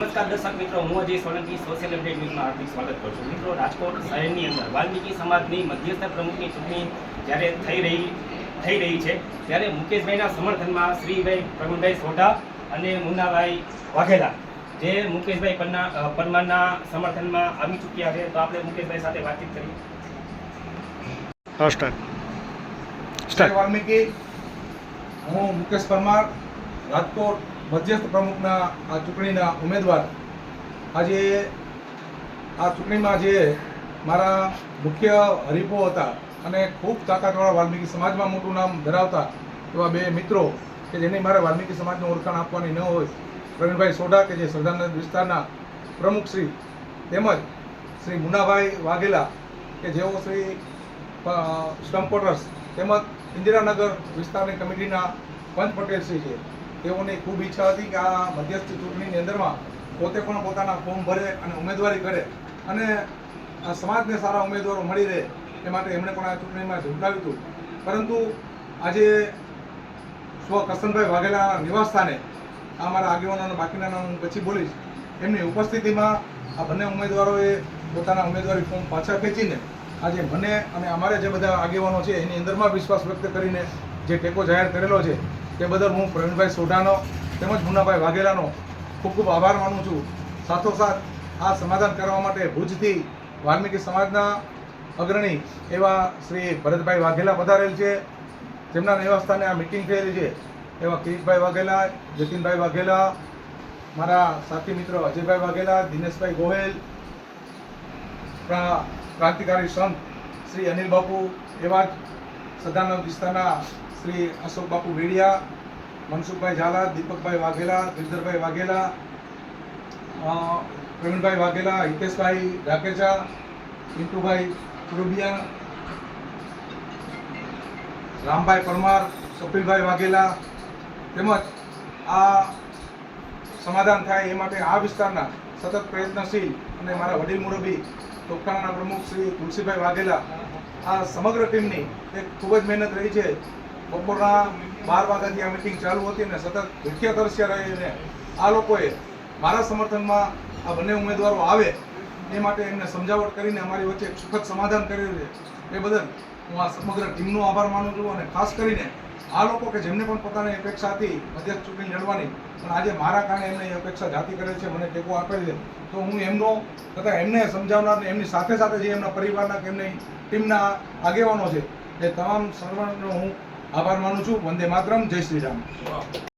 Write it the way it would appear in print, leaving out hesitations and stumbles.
નમસ્કાર દર્શક મિત્રો, હું અજય સોલંકી સોશિયલ અપડેટ ન્યૂઝમાં હાર્દિક સ્વાગત કરું છું. મિત્રો, રાજકોટ શહેરની અંદર વાલ્મીકી સમાજની મધ્યસ્થ પ્રમુખની ચૂંટણી જ્યારે થઈ રહી છે ત્યારે મુકેશભાઈના સમર્થનમાં શ્રીભાઈ પ્રવીણભાઈ સોઢા અને મુન્નાભાઈ વાઘેલા જે મુકેશભાઈ પરમારના સમર્થનમાં આવી ચૂક્યા છે. તો આપણે મુકેશભાઈ સાથે વાતચીત કરીએ. વાલ્મીકી, હું મુકેશ પરમાર, રાજકોટ મધ્યસ્થ પ્રમુખના આ ચૂંટણીના ઉમેદવાર. આજે આ ચૂંટણીમાં જે મારા મુખ્ય હરીફો હતા અને ખૂબ તાકાતવાળા વાલ્મીકી સમાજમાં મોટું નામ ધરાવતા એવા બે મિત્રો કે જેની મારે વાલ્મીકી સમાજને ઓળખાણ આપવાની ન હોય, પ્રવીણભાઈ સોઢા કે જે સરદારનગર વિસ્તારના પ્રમુખ શ્રી, તેમજ શ્રી મુન્નાભાઈ વાઘેલા કે જેઓ શ્રી સ્ટમ્પ કોટર્સ તેમજ ઇન્દિરાનગર વિસ્તારની કમિટીના પંચ પટેલ શ્રી છે. તેઓની ખૂબ ઈચ્છા હતી કે આ મધ્યસ્થ ચૂંટણીની અંદરમાં પોતે પણ પોતાના ફોર્મ ભરે અને ઉમેદવારી કરે અને આ સમાજને સારા ઉમેદવારો મળી રહે એ માટે એમણે પણ આ ચૂંટણીમાં ઝૂંટાવ્યું હતું. પરંતુ આજે સ્વ કરશનભાઈ વાઘેલાના નિવાસસ્થાને આ મારા આગેવાનોના બાકીના નામ હું પછી બોલીશ, એમની ઉપસ્થિતિમાં આ બંને ઉમેદવારોએ પોતાના ઉમેદવારી ફોર્મ પાછા ખેંચીને આજે મને અને અમારે જે બધા આગેવાનો છે એની અંદરમાં વિશ્વાસ વ્યક્ત કરીને જે ટેકો જાહેર કરેલો છે તે બદલ હું પ્રવીણભાઈ સોઢાનો તેમજ મુન્નાભાઈ વાઘેલાનો ખૂબ ખૂબ આભાર માનું છું. સાથોસાથ આ સમાધાન કરવા માટે ભુજથી વાલ્મીકી સમાજના અગ્રણી એવા શ્રી ભરતભાઈ વાઘેલા પધારેલ છે, જેમના નિવાસસ્થાને આ મિટિંગ થયેલી છે. એવા કિરીટભાઈ વાઘેલા, જતીનભાઈ વાઘેલા, મારા સાથી મિત્રો અજયભાઈ વાઘેલા, દિનેશભાઈ ગોહેલ, ક્રાંતિકારી સંત શ્રી અનિલ બાપુ, એવા જ સરદારનગર વિસ્તારના શ્રી અશોક બાપુ વેડિયા, મનસુખભાઈ ઝાલા, દીપકભાઈ વાઘેલા, ગિરધરભાઈ વાઘેલા, પ્રવીણભાઈ વાઘેલા, હિતેશભાઈ ઢાકેચા, પિન્ટુભાઈ કુરુબિયા, રામભાઈ પરમાર, કપિલભાઈ વાઘેલા, તેમજ આ સમાધાન થાય એ માટે આ વિસ્તારના સતત પ્રયત્નશીલ અને મારા વડીલ મુરબ્બી તોપખાનાના પ્રમુખ શ્રી તુલસીભાઈ વાઘેલા, આ સમગ્ર ટીમની એક ખૂબ જ મહેનત રહી છે. બપોરના 12 વાગ્યાથી આ મિટિંગ ચાલુ હતી અને સતત ભૂખ્યા તરસ્યા રહીને આ લોકોએ મારા સમર્થનમાં આ બંને ઉમેદવારો આવે એ માટે એમને સમજાવટ કરીને અમારી વચ્ચે એક સુખદ સમાધાન કરેલું છે. એ બદલ હું આ સમગ્ર ટીમનો આભાર માનું છું અને ખાસ કરીને આ લોકો કે જેમને પણ પોતાની અપેક્ષા હતી મધ્યસ્થ ચૂંટણી લડવાની, પણ આજે મારા કારણે એમને એ અપેક્ષા જાતિ કરેલ છે, મને ટેકો આપેલ છે, તો હું એમનો તથા એમને સમજાવનાર એમની સાથે સાથે જે એમના પરિવારના કે એમની ટીમના આગેવાનો છે એ તમામ સર્વનો હું આભાર માનું છું. વંદે માતરમ, જય શ્રી રામ.